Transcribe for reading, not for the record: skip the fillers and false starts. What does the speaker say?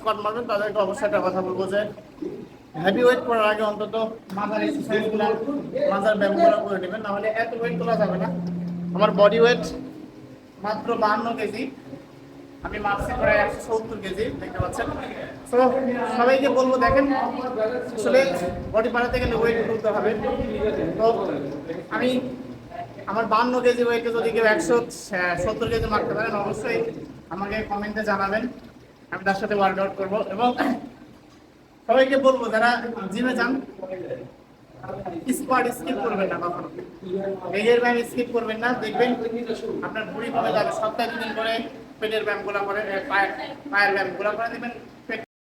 Squat মারবেন তাদেরকে অবশ্যই একটা কথা বলবো যে হেভি ওয়েট করার আগে অন্তত মাথার এক্সারসাইজগুলো মাথার ব্যায়ামগুলো করে নেবেন, নাহলে এত ওয়েট তোলা যাবে না। আমার বডি ওয়েট মাত্র 52 কেজি, আমি মারছি প্রায় 170 কেজি, দেখতে পাচ্ছেন। তো সবাইকে বলবো দেখেন আসলে বডি বাড়াতে গেলে ওয়েট তুলতে হবে। তো আমি আমার 52 কেজি ওয়েটে যদি কেউ 170 কেজি মারতে পারেন অবশ্যই আমাকে কমেন্টে জানাবেন, আমি তার সাথে ওয়ার্কআউট করবো। এবং সবাইকে বলবো যারা জিমে যান স্কোয়াড স্কিপ করবেন না কখনো, লেগের ব্যায়াম স্কিপ করবেন না, দেখবেন আপনার ভুঁড়ি কমে যাবে। সপ্তাহে 2 দিন করে পেটের ব্যায়ামগুলো করে, পায়ের ব্যায়ামগুলো করে, দেখবেন